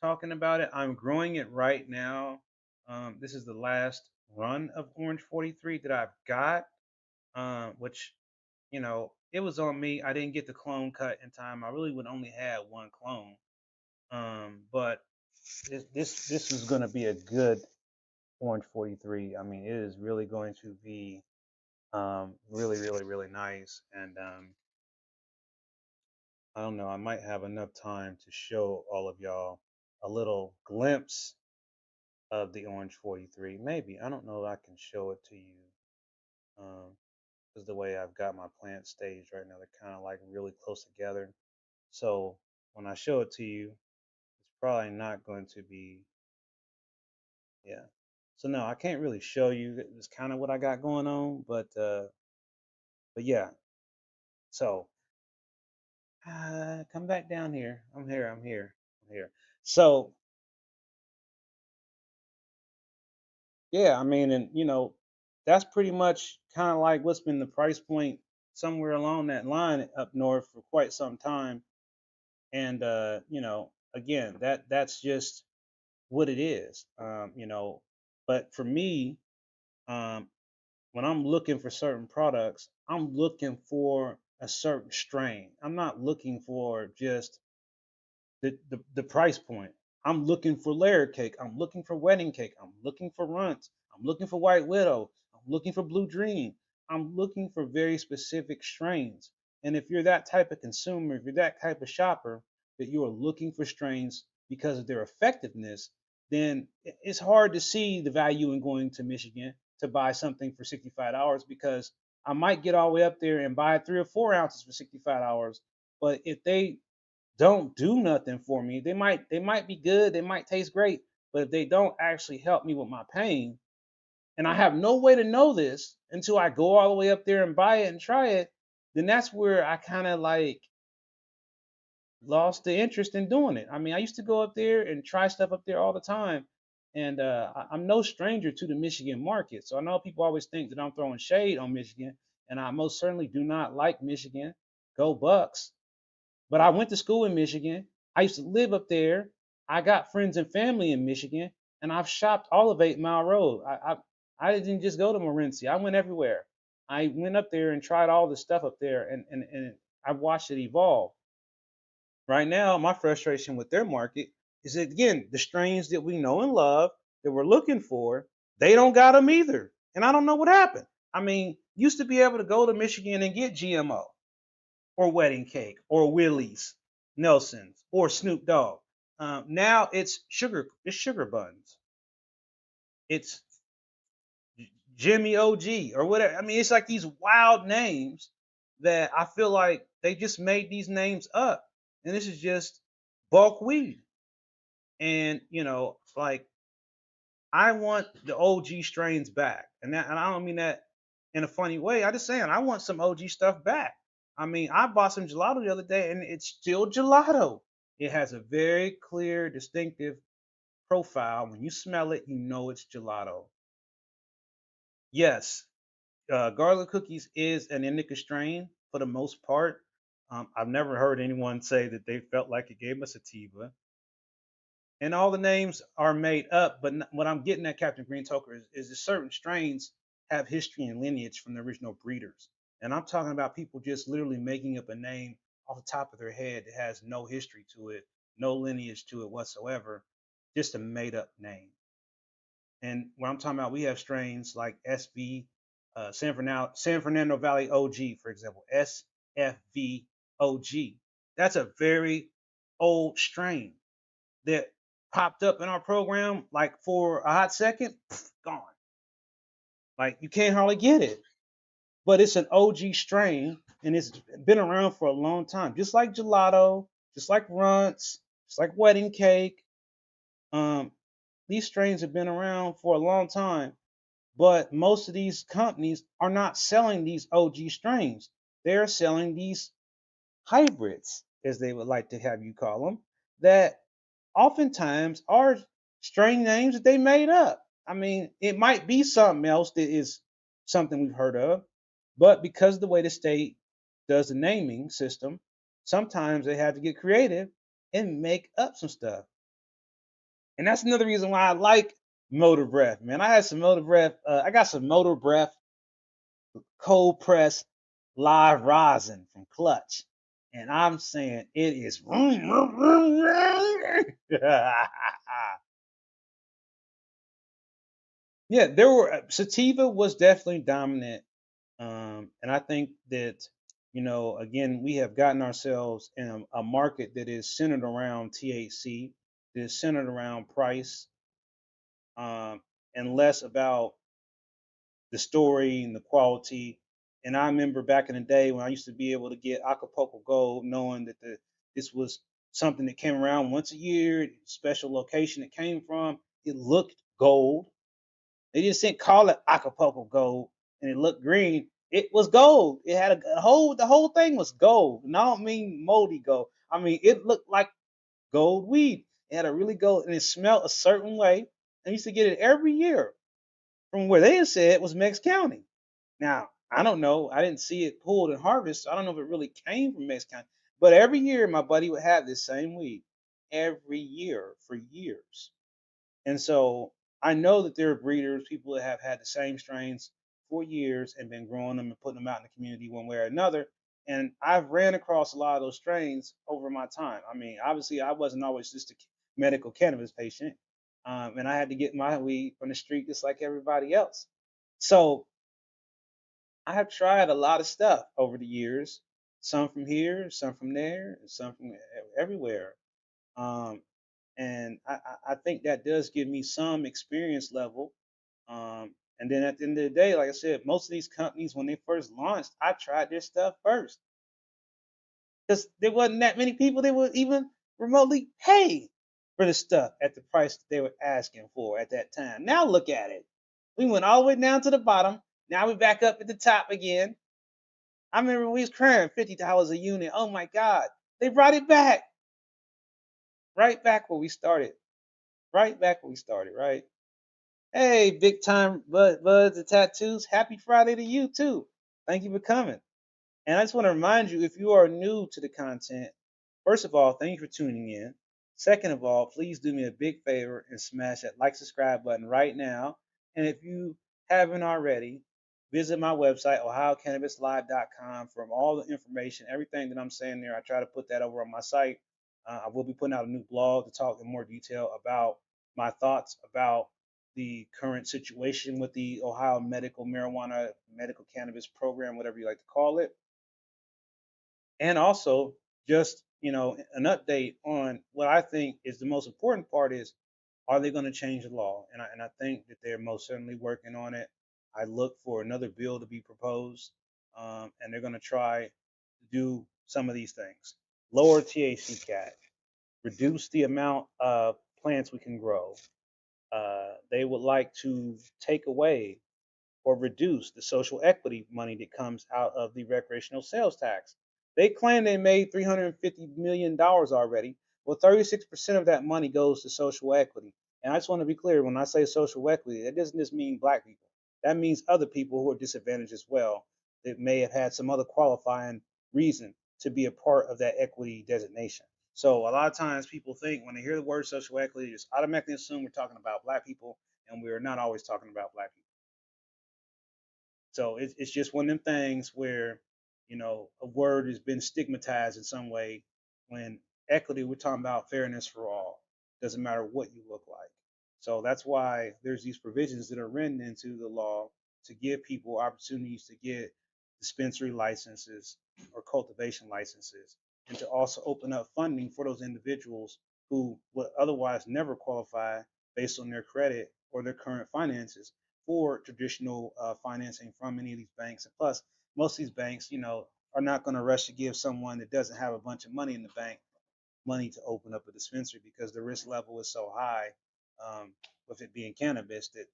[SPEAKER 2] talking about it. I'm growing it right now. This is the last run of Orange 43 that I've got, which it was on me. I didn't get the clone cut in time. I really would only have one clone. But this is going to be a good Orange 43. I mean, it is really going to be really, really, really nice. And I don't know, I might have enough time to show all of y'all a little glimpse of the Orange 43. Maybe. I don't know if I can show it to you. Because the way I've got my plant staged right now, they're kind of like really close together. So when I show it to you, it's probably not going to be, yeah. So no, I can't really show you. It's kind of what I got going on, but yeah. So come back down here. I'm here. I'm here. I'm here. So yeah, I mean, and that's pretty much kind of like what's been the price point somewhere along that line up north for quite some time. And again, that's just what it is. But for me, um, when I'm looking for certain products, I'm looking for a certain strain. I'm not looking for just the price point. I'm looking for layer cake. I'm looking for wedding cake. I'm looking for runts. I'm looking for white widow. I'm looking for blue dream. I'm looking for very specific strains. And if you're that type of consumer, if you're that type of shopper, that you are looking for strains because of their effectiveness, then it's hard to see the value in going to Michigan to buy something for $65 because I might get all the way up there and buy 3 or 4 ounces for $65. But if they don't do nothing for me. They might be good, they might taste great, but if they don't actually help me with my pain, and I have no way to know this until I go all the way up there and buy it and try it, then that's where I kind of like lost the interest in doing it. I mean, I used to go up there and try stuff up there all the time. And I'm no stranger to the Michigan market. So I know people always think that I'm throwing shade on Michigan, and I most certainly do not like Michigan. Go Bucks. But I went to school in Michigan. I used to live up there. I got friends and family in Michigan, and I've shopped all of 8 Mile Road. I didn't just go to Morenci. I went everywhere. I went up there and tried all the stuff up there, and I watched it evolve. Right now, my frustration with their market is that, again, the strains that we know and love that we're looking for, they don't got them either. And I don't know what happened. I mean, used to be able to go to Michigan and get GMO or wedding cake or Willie's, Nelson's or Snoop Dogg. Now it's sugar buns. It's Jimmy OG or whatever. I mean, it's like these wild names that I feel like they just made these names up. And this is just bulk weed. And like I want the OG strains back, and I don't mean that in a funny way. I just saying I want some OG stuff back. I mean, I bought some gelato the other day, and it's still gelato. It has a very clear, distinctive profile. When you smell it, you know it's gelato. Yes, garlic cookies is an indica strain for the most part. I've never heard anyone say that they felt like it gave us sativa. And all the names are made up. But what I'm getting at, Captain Green Toker, is that certain strains have history and lineage from the original breeders. And I'm talking about people just literally making up a name off the top of their head that has no history to it, no lineage to it whatsoever, just a made up name. And what I'm talking about, we have strains like SV, San Fernando Valley OG, for example, SFV OG. That's a very old strain that popped up in our program like for a hot second, gone. Like you can't hardly get it. But it's an OG strain and it's been around for a long time. Just like gelato, just like runts, just like wedding cake. Um, these strains have been around for a long time, but most of these companies are not selling these OG strains. They're selling these hybrids, as they would like to have you call them, that oftentimes are strain names that they made up. I mean, it might be something else that is something we've heard of, but because of the way the state does the naming system, sometimes they have to get creative and make up some stuff. And that's another reason why I like Motor Breath, man. I had some Motor Breath. I got some Motor Breath cold press live rosin from Clutch. And I'm saying it is. Yeah, there were sativa was definitely dominant, and I think that again we have gotten ourselves in a market that is centered around THC, that is centered around price, and less about the story and the quality. And I remember back in the day when I used to be able to get Acapulco Gold, knowing that this was something that came around once a year, special location it came from. It looked gold. They just didn't call it Acapulco Gold and it looked green. It was gold. It had the whole thing was gold. And I don't mean moldy gold. I mean it looked like gold weed. It had a really gold and it smelled a certain way. I used to get it every year from where they had said it was Mex County. Now, I don't know. I didn't see it pulled and harvested. So I don't know if it really came from Mex County. But every year my buddy would have this same weed. Every year for years. And so I know that there are breeders, people that have had the same strains for years and been growing them and putting them out in the community one way or another. And I've ran across a lot of those strains over my time. I mean, obviously, I wasn't always just a medical cannabis patient, and I had to get my weed from the street just like everybody else. So I have tried a lot of stuff over the years, some from here, some from there, some from everywhere. Um, and I think that does give me some experience level. And then at the end of the day, like I said, most of these companies when they first launched, I tried their stuff first because there wasn't that many people that would even remotely pay for the stuff at the price that they were asking for at that time. Now look at it. We went all the way down to the bottom. Now we're back up at the top again. I remember we was crying $50 a unit. Oh my God. They brought it back. Right back where we started. Right back where we started, right? Hey, big time buds and tattoos. Happy Friday to you too. Thank you for coming. And I just want to remind you, if you are new to the content, first of all, thank you for tuning in. Second of all, please do me a big favor and smash that like, subscribe button right now. And if you haven't already, visit my website, ohiocannabislive.com, for all the information, everything that I'm saying there. I try to put that over on my site. I will be putting out a new blog to talk in more detail about my thoughts about the current situation with the Ohio medical marijuana, medical cannabis program, whatever you like to call it, and also just an update on what I think is the most important part is, are they going to change the law? And I think that they're most certainly working on it. I look for another bill to be proposed, and they're going to try to do some of these things: lower THC cap, reduce the amount of plants we can grow. They would like to take away or reduce the social equity money that comes out of the recreational sales tax. They claim they made $350 million already. Well, 36% of that money goes to social equity. And I just want to be clear, when I say social equity, that doesn't just mean black people. That means other people who are disadvantaged as well, that may have had some other qualifying reason to be a part of that equity designation. So a lot of times people think when they hear the word social equity, they just automatically assume we're talking about black people, and we're not always talking about black people. So it's just one of them things where, a word has been stigmatized in some way, when equity, we're talking about fairness for all. Doesn't matter what you look like. So that's why there's these provisions that are written into the law to give people opportunities to get dispensary licenses or cultivation licenses, and to also open up funding for those individuals who would otherwise never qualify based on their credit or their current finances for traditional financing from any of these banks. And plus, most of these banks, are not going to rush to give someone that doesn't have a bunch of money in the bank money to open up a dispensary, because the risk level is so high, with it being cannabis, that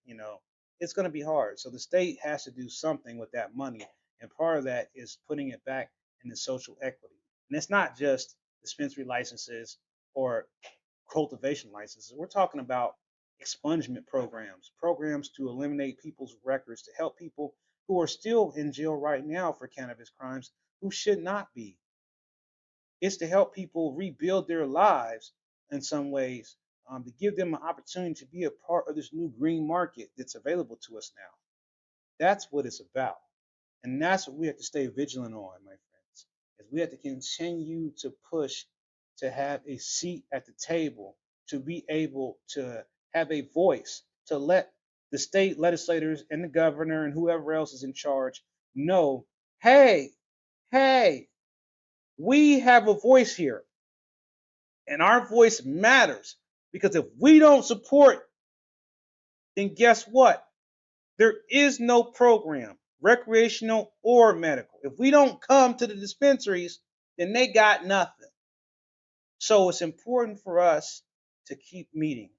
[SPEAKER 2] it's going to be hard. So the state has to do something with that money, and part of that is putting it back in the social equity. And it's not just dispensary licenses or cultivation licenses. We're talking about expungement programs to eliminate people's records, to help people who are still in jail right now for cannabis crimes who should not be. It's to help people rebuild their lives in some ways, to give them an opportunity to be a part of this new green market that's available to us now. That's what it's about. And that's what we have to stay vigilant on, my friends, is we have to continue to push to have a seat at the table, to be able to have a voice, to let the state legislators and the governor and whoever else is in charge know, hey, hey, we have a voice here, and our voice matters. Because if we don't support, then guess what? There is no program, recreational or medical. If we don't come to the dispensaries, then they got nothing. So it's important for us to keep meeting,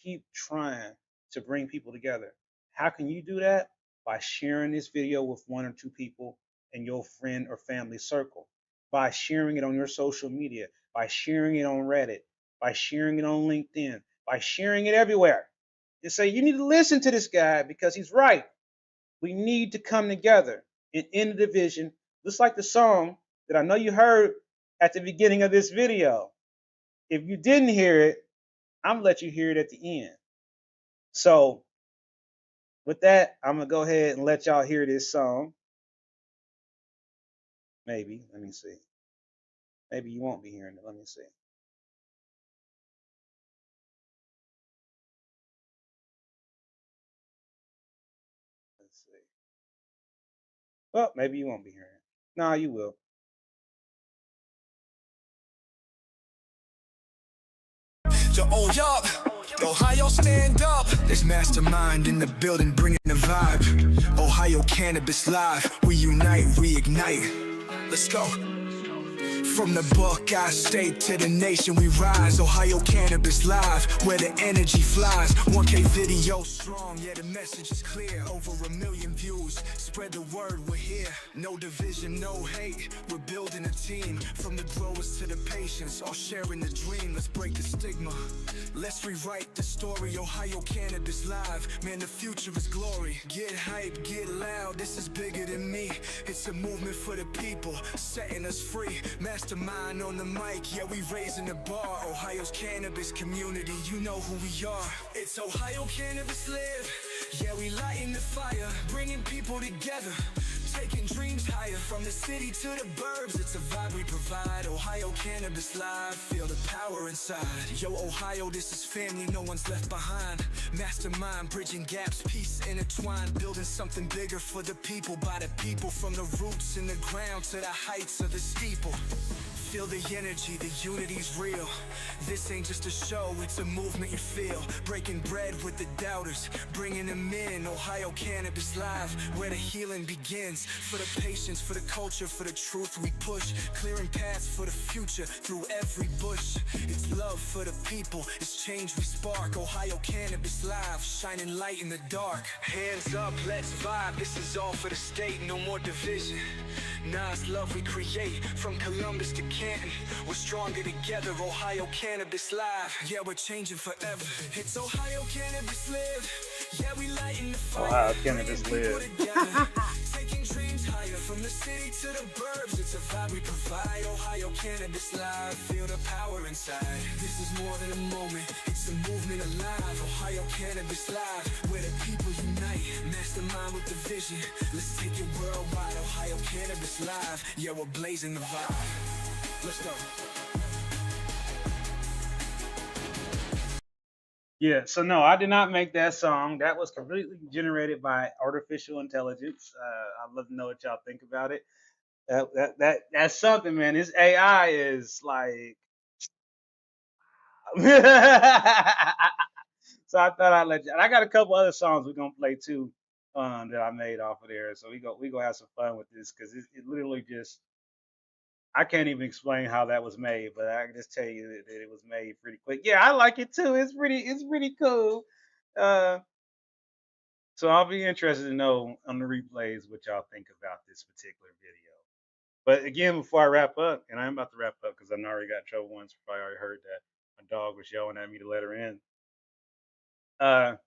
[SPEAKER 2] keep trying to bring people together. How can you do that? By sharing this video with one or two people in your friend or family circle, by sharing it on your social media, by sharing it on Reddit, by sharing it on LinkedIn, by sharing it everywhere. And say, you need to listen to this guy because he's right. We need to come together and end the division, just like the song that I know you heard at the beginning of this video. If you didn't hear it, I'm gonna let you hear it at the end. So with that, I'm gonna go ahead and let y'all hear this song. Maybe, let me see. Maybe you won't be hearing it. Let me see. Let's see. Well, maybe you won't be hearing it. No, you will.
[SPEAKER 1] So, oh, yup, Ohio, stand up. There's mastermind in the building, bringing the vibe. Ohio Cannabis Live, we unite, reignite. Let's go. From the Buckeye State to the nation we rise. Ohio Cannabis Live, where the energy flies. 1K video strong, yeah, the message is clear. Over 1 million views, spread the word, we're here. No division, no hate, we're building a team. From the growers to the patients, all sharing the dream. Let's break the stigma, let's rewrite the story. Ohio Cannabis Live, man, the future is glory. Get hype, get loud, this is bigger than me. It's a movement for the people, setting us free. Mastermind on the mic, yeah, we raising the bar. Ohio's cannabis community, you know who we are. It's Ohio Cannabis Live, yeah, we lighting the fire, bringing people together, taking dreams higher. From the city to the burbs, it's a vibe we provide. Ohio Cannabis Live, feel the power inside. Yo, Ohio, this is family, no one's left behind. Mastermind, bridging gaps, peace intertwined. Building something bigger for the people, by the people. From the roots in the ground to the heights of the steeple. Feel the energy, the unity's real. This ain't just a show, it's a movement you feel. Breaking bread with the doubters, bringing them in. Ohio Cannabis Live, where the healing begins. For the patients, for the culture, for the truth we push. Clearing paths for the future through every bush. It's love for the people, it's change we spark. Ohio Cannabis Live, shining light in the dark. Hands up, let's vibe, this is all for the state, no more division. Nah, it's love we create, from Columbus to Canton. We're stronger together, Ohio Cannabis Live. Yeah, we're changing forever. It's Ohio Cannabis Live. Yeah, we lighting the fire.
[SPEAKER 2] Ohio Cannabis Live.
[SPEAKER 1] Taking dreams higher, from the city to the burbs. It's a vibe we provide. Ohio Cannabis Live. Feel the power inside. This is more than a moment, it's a movement alive. Ohio Cannabis Live, where the people unite. Mastermind with the vision, let's take it worldwide. Ohio Cannabis Live, yeah, we're blazing the vibe. Let's go.
[SPEAKER 2] Yeah, so no, I did not make that song. That was completely generated by artificial intelligence. I'd love to know what y'all think about it. That's something, man. This AI is like. So I thought I'd let you. And I got a couple other songs we're gonna play too, that I made off of there. So we gonna have some fun with this because it literally just. I can't even explain how that was made, but I can just tell you that it was made pretty quick. Yeah, I like it too. It's pretty cool. Uh, So I'll be interested to know on the replays what y'all think about this particular video. But again, before I wrap up, and I'm about to wrap up because I already got in trouble once. I already heard that my dog was yelling at me to let her in. Uh,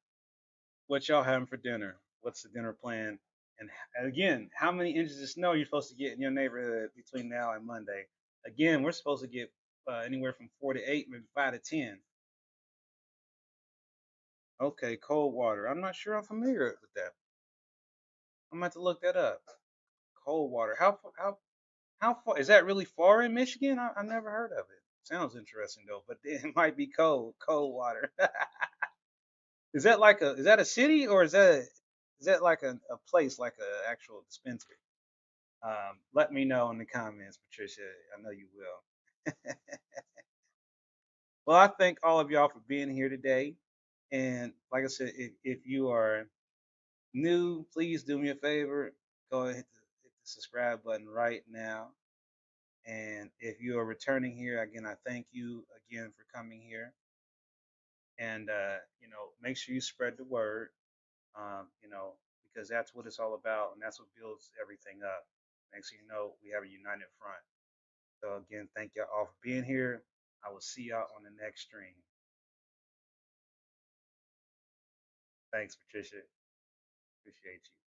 [SPEAKER 2] what y'all having for dinner? What's the dinner plan? And again, how many inches of snow you're supposed to get in your neighborhood between now and Monday? Again, we're supposed to get anywhere from 4 to 8, maybe 5 to 10. Okay, cold water. I'm not sure I'm familiar with that. I'm going to have to look that up. Cold water. How far is that? Really far in Michigan? I never heard of it. Sounds interesting though, but it might be cold water. Is that a city or is that like a place like a actual dispensary? Let me know in the comments, Patricia. I know you will. Well, I thank all of y'all for being here today. And like I said, if you are new, please do me a favor. Go ahead, hit the subscribe button right now. And if you are returning here, again, I thank you again for coming here. And, make sure you spread the word, because that's what it's all about. And that's what builds everything up. Makes sure you know we have a united front. So, again, thank y'all all for being here. I will see y'all on the next stream. Thanks, Patricia. Appreciate you.